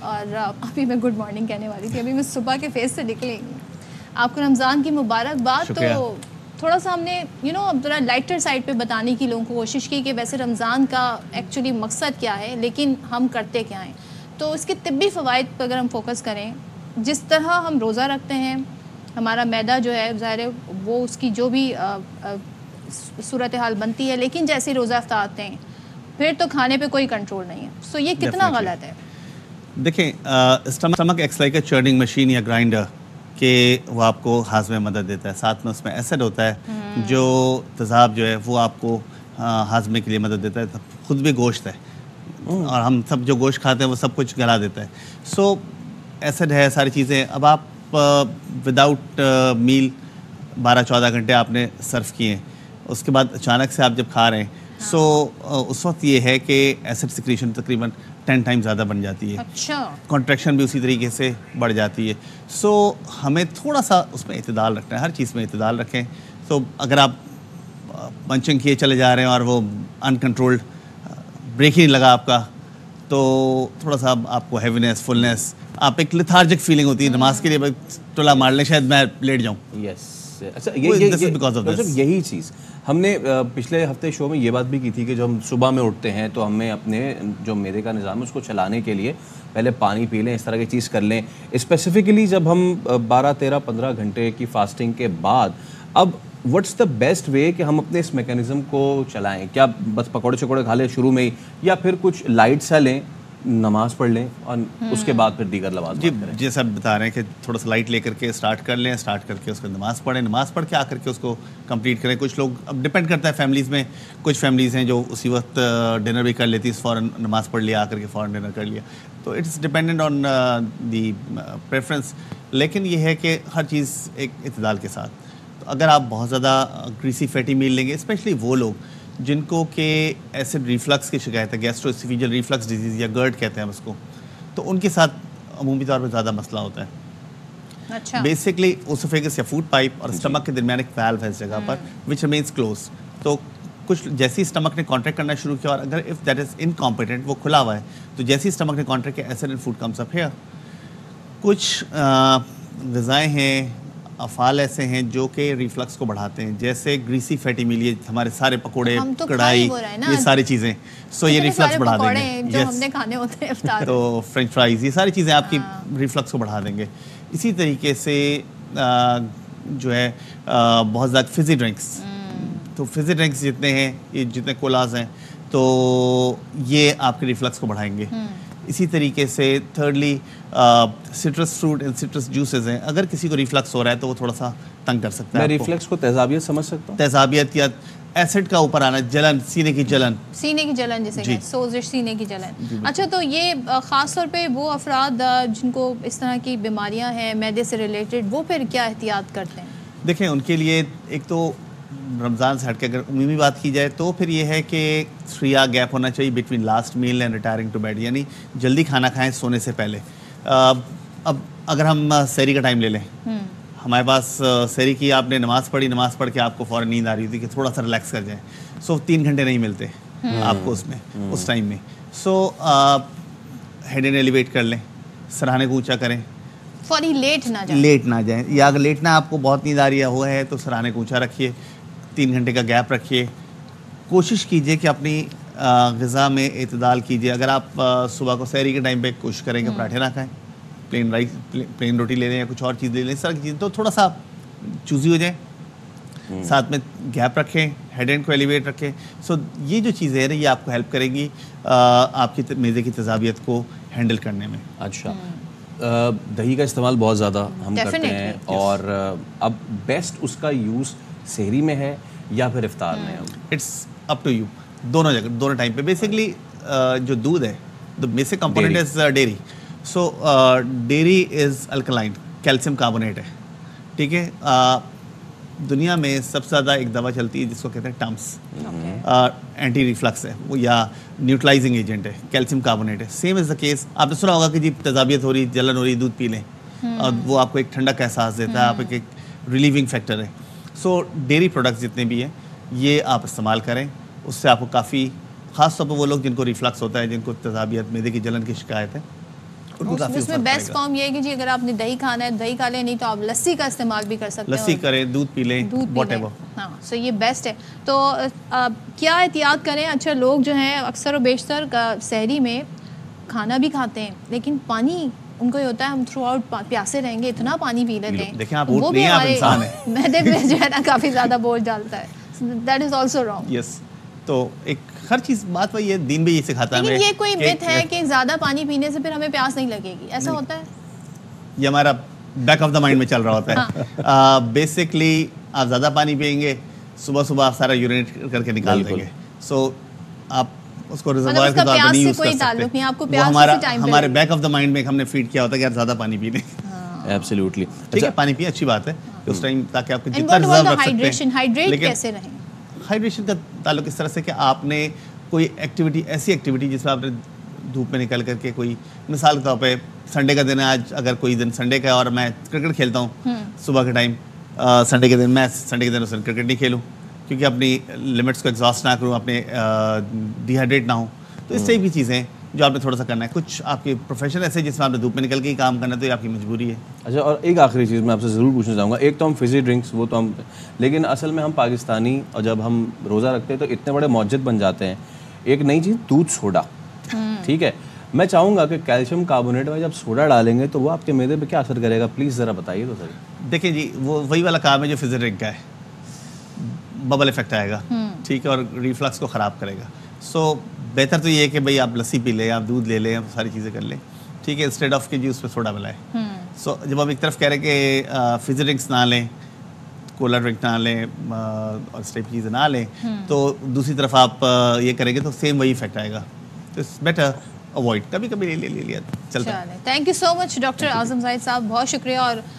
और अभी मैं गुड मॉर्निंग कहने वाली थी, अभी मैं सुबह के फेस से निकली। आपको रमज़ान की मुबारकबाद। तो थोड़ा सा हमने अब ज़रा लाइटर साइड पे बताने की लोगों को कोशिश की कि वैसे रमज़ान का एक्चुअली मकसद क्या है, लेकिन हम करते क्या हैं। तो इसके तिब्बी फ़वाइद पर अगर हम फोकस करें, जिस तरह हम रोज़ा रखते हैं, हमारा मैदा जो है ज़ाहिर है वो उसकी जो भी सूरत हाल बनती है, लेकिन जैसे रोज़ा अफ्तार आते हैं फिर तो खाने पे कोई कंट्रोल नहीं है। सो ये कितना गलत है? देखें, स्टमक एक्स लाइक अ चर्निंग मशीन या ग्राइंडर कि वो आपको हाजमे में मदद देता है। साथ में उसमें एसिड होता है जो तेज़ाब जो है वो आपको हाजमे के लिए मदद देता है। खुद भी गोश्त है और हम सब जो गोश्त खाते हैं वो सब कुछ गला देता है। सो एसिड है, सारी चीज़ें। अब आप विदाउट मील 12-14 घंटे आपने सर्व किए, उसके बाद अचानक से आप जब खा रहे हैं सो उस वक्त ये है कि एसिड सिक्रीशन तकरीबन 10 टाइम ज़्यादा बन जाती है। अच्छा। कॉन्ट्रैक्शन भी उसी तरीके से बढ़ जाती है। सो हमें थोड़ा सा उसमें इत्तेदाल रखना है, हर चीज़ में इत्तेदाल रखें। तो अगर आप पंचिंग किए चले जा रहे हैं और वो अनकंट्रोल्ड ब्रेक ही नहीं लगा आपका, तो थोड़ा सा आपको हैवीनेस, फुलनेस, आप एक लिथार्जिक फीलिंग होती है। नमाज के लिए टोला मार लें, शायद मैं लेट जाऊँ। यस, अच्छा, यही चीज़ हमने पिछले हफ्ते शो में ये बात भी की थी कि जब हम सुबह में उठते हैं तो हमें अपने जो मैदे का निज़ाम है उसको चलाने के लिए पहले पानी पी लें, इस तरह की चीज़ कर लें। स्पेसिफिकली जब हम 12, 13, 15 घंटे की फास्टिंग के बाद, अब व्हाट्स द बेस्ट वे कि हम अपने इस मैकेनिज़्म को चलाएं? क्या बस पकौड़े शकौड़े खा लें शुरू में ही, या फिर कुछ लाइट सा लें, नमाज़ पढ़ लें और उसके बाद फिर दीगर लवाज़ करें? जैसा आप बता रहे हैं कि थोड़ा सा लाइट लेकर के स्टार्ट कर लें, स्टार्ट करके उसको नमाज़ पढ़ें, नमाज़ पढ़ के आकर के उसको कंप्लीट करें। कुछ लोग, अब डिपेंड करता है फैमिलीज़ में, कुछ फैमिलीज़ हैं जो उसी वक्त डिनर भी कर लेती है, फ़ौरन नमाज़ पढ़ लिया, आकर के फ़ौरन डिनर कर लिया। तो it's dependent on the preference. लेकिन ये है कि हर चीज़ एक इत्तेदाल के साथ। तो अगर आप बहुत ज़्यादा ग्रीसी फैटी मील लेंगे, स्पेशली वो लोग जिनको के एसिड रिफ्लक्स की शिकायत है, गैस्ट्रोएसोफेजियल रिफ्लक्स डिजीज़ या गर्ड कहते हैं उसको, तो उनके साथ अमूमी तौर पर ज़्यादा मसला होता है। अच्छा। बेसिकली ओसोफेगस या फूड पाइप और स्टमक के दरमियान एक वाल्व है इस जगह पर, विच रिमेन्स क्लोज। तो कुछ जैसे ही स्टमक ने कॉन्ट्रैक्ट करना शुरू किया, और अगर इफ़ दैट इज़ इनकॉम्पिटेंट, वो खुला हुआ है, तो जैसे ही स्टमक ने कॉन्ट्रैक्ट किया, acid in food comes up here. कुछ ग़िज़ाएँ हैं, अफ़ाल ऐसे हैं जो कि रिफ्लक्स को बढ़ाते हैं, जैसे ग्रीसी फैटी मील, ये हमारे सारे पकोड़े, तो कढ़ाई, ये सारी चीज़ें, सो ये रिफ्लक्स बढ़ा देंगे। जो हमने खाने होते हैं इफ्तार, तो फ्रेंच फ्राइज़, ये सारी चीज़ें आपकी रिफ्लक्स को बढ़ा देंगे। इसी तरीके से जो है बहुत ज़्यादा फिज़ी ड्रिंक्स, तो फिज़ी ड्रिंक्स जितने हैं, ये जितने कोलाज हैं, तो ये आपके रिफ्लक्स को बढ़ाएंगे। इसी तरीके से thirdly citrus fruit and citrus juices हैं। अगर किसी को रिफ्लक्स हो रहा है तो वो थोड़ा सा तंग कर सकता है। मैं रिफ्लक्स को तेजाबियत समझ सकता हूँ? तेजाबियत या एसिड का ऊपर आना, जलन, सीने की जलन जैसे सोजिश, सीने की जलन। अच्छा, तो ये ख़ास तौर पे वो अफराद जिनको इस तरह की बीमारियां हैं मैदे से रिलेटेड, वो फिर क्या एहतियात करते हैं? देखें, उनके लिए एक तो रमज़ान से हट के अगर उम्मीदी बात की जाए तो फिर ये है कि 3 आवर गैप होना चाहिए between last meal and retiring to bed, यानी जल्दी खाना खाएं सोने से पहले। अब अगर हम सहरी का टाइम ले लें, हमारे पास सहरी की आपने नमाज़ पढ़ी, नमाज़ पढ़ के आपको फ़ौरन नींद आ रही थी कि थोड़ा सा रिलैक्स कर जाएं, सो 3 घंटे नहीं मिलते आपको उसमें, उस टाइम में। सो हेड एंड एलिवेट कर लें, सराहने को ऊँचा करें, फौरी लेट ना जाए, या अगर लेटना आपको बहुत नींद आ रही है वो है तो सराहने को ऊँचा रखिए, 3 घंटे का गैप रखिए। कोशिश कीजिए कि अपनी ग़िज़ा में इत्तेदाल कीजिए। अगर आप सुबह को सहरी के टाइम पे कोशिश करेंगे पराठे ना खाएं, प्लेन राइस, प्लेन रोटी ले लें या कुछ और चीज़ ले लें, इस तरह की चीज़, तो थोड़ा सा चूज़ी हो जाए। साथ में गैप रखें, हेड एंड को एलिवेट रखें। सो ये जो चीज़ें हैं ये आपको हेल्प करेंगी आपकी मैदे की तेज़ाबियत को हैंडल करने में। अच्छा, दही का इस्तेमाल बहुत ज़्यादा हम करते हैं, और अब बेस्ट उसका यूज़ सहरी में है या फिर इफ्तार में है? इट्स अप टू यू, दोनों जगह, दोनों टाइम पे। बेसिकली जो दूध है, the basic component is dairy. So dairy is alkaline, calcium carbonate है, ठीक है। दुनिया में सबसे ज़्यादा एक दवा चलती है जिसको कहते हैं टम्स, एंटी रिफ्लक्स है वो, या न्यूट्रलाइजिंग एजेंट है, कैल्शियम कार्बोनेट है। सेम इज़ द केस, आपने सुना होगा कि जी तेज़ाबियत हो रही, जलन हो रही, दूध पी लें, और वो आपको एक ठंडक का एहसास देता है, आप एक रिलीविंग फैक्टर है। सो डेयरी प्रोडक्ट्स जितने भी हैं ये आप इस्तेमाल करें, उससे आपको काफ़ी, ख़ास तौर पर वो लोग जिनको रिफ्लक्स होता है, जिनको तेज़ाबियत, मैदे की जलन की शिकायत है, उनको काफ़ी उसमें बेस्ट फॉर्म ये है कि जी अगर आपने दही खाना है दही खा लें, नहीं तो आप लस्सी का इस्तेमाल भी कर सकते हैं। लस्सी करें, दूध पी लें, व्हाटएवर। हाँ, सो ये बेस्ट है। तो क्या एहतियात करें? अच्छा, लोग जो हैं अक्सर और बेशतर सहरी में खाना भी खाते हैं लेकिन पानी उनको ये होता है हम थ्रू आउट प्यासे रहेंगे, इतना पानी पी लेते हैं। देखिए आप ऊँट नहीं हैं, आप इंसान हैं। मैदे पे जो है ना काफ़ी ज़्यादा बोझ डालता है, that is also wrong. Yes, तो एक हर चीज़ बात वही है, दीन भी ये सिखाता है हमें। लेकिन ये कोई मिथ है कि ज़्यादा पानी पीने से फिर हमें प्यास नहीं लगेगी, ऐसा होता है? ये हमारा बैक ऑफ द माइंड में चल रहा होता है। बेसिकली आप ज़्यादा पानी पियेंगे, सुबह सुबह आप सारा यूरिनेट करके निकाल देंगे, सो आप उसको रिजर्वायर के तौर पे नहीं यूज़ कर सकते। आपको वो हमारे बैक ऑफ द माइंड में हमने फीड किया होता है कि यार ज़्यादा पानी पी लें। एब्सोल्युटली, ठीक है, पानी पिए, अच्छी बात है उस टाइम, ताकि आपको जितना रिजर्व रख सकते हैं। हाइड्रेट कैसे रहें? हाइड्रेशन का ताल्लुक इस तरह से कि आपने कोई एक्टिविटी, ऐसी एक्टिविटी जिसमें आपने धूप में निकल करके, कोई मिसाल के तौर पे संडे का दिन है आज, अगर कोई दिन संडे का है और मैं क्रिकेट खेलता हूँ सुबह के टाइम, संडे के दिन मैं संडे के दिन उस दिन क्रिकेट नहीं खेलूँ क्योंकि अपनी लिमिट्स को एग्जॉस्ट ना करूँ, अपने डिहाइड्रेट ना हो। तो इस टाइप की चीज़ें जो आपने थोड़ा सा करना है। कुछ आपके प्रोफेशन ऐसे जिसमें आपने धूप में निकल के ही काम करना है, तो ये आपकी मजबूरी है। अच्छा, और एक आखिरी चीज़ मैं आपसे ज़रूर पूछना चाहूँगा। एक तो हम फिजी ड्रिंक्स, वो तो हम, लेकिन असल में हम पाकिस्तानी, और जब हम रोज़ा रखते हैं तो इतने बड़े मौजद बन जाते हैं। एक नई चीज़, दूध सोडा, ठीक है, मैं चाहूँगा कि कैल्शियम कार्बोनेट में जब सोडा डालेंगे तो वो आपके मैदे पे क्या असर करेगा, प्लीज़ ज़रा बताइए तो सही। देखिए जी, वो वही वाला काम है जो फिजी ड्रिंक का है, बबल इफेक्ट आएगा, ठीक है, और रिफ्लक्स को ख़राब करेगा। सो बेहतर तो ये है कि भाई आप लस्सी पी लें, आप दूध ले लें, आप सारी चीज़ें कर लें, ठीक है, इंस्टेड ऑफ के जी उस पर सोडा मिलाएं। सो जब हम एक तरफ कह रहे हैं कि फिजी ड्रिंक्स ना लें, कोला ड्रिंक ना लें और इस टाइप की चीज़ें ना लें, तो दूसरी तरफ आप ये करेंगे तो सेम वही इफेक्ट आएगा। तो इट्स बेटर अवॉइड, कभी कभी ले लिया चलता है। Thank you so much doctor Azam Zahid साहब, बहुत शुक्रिया। और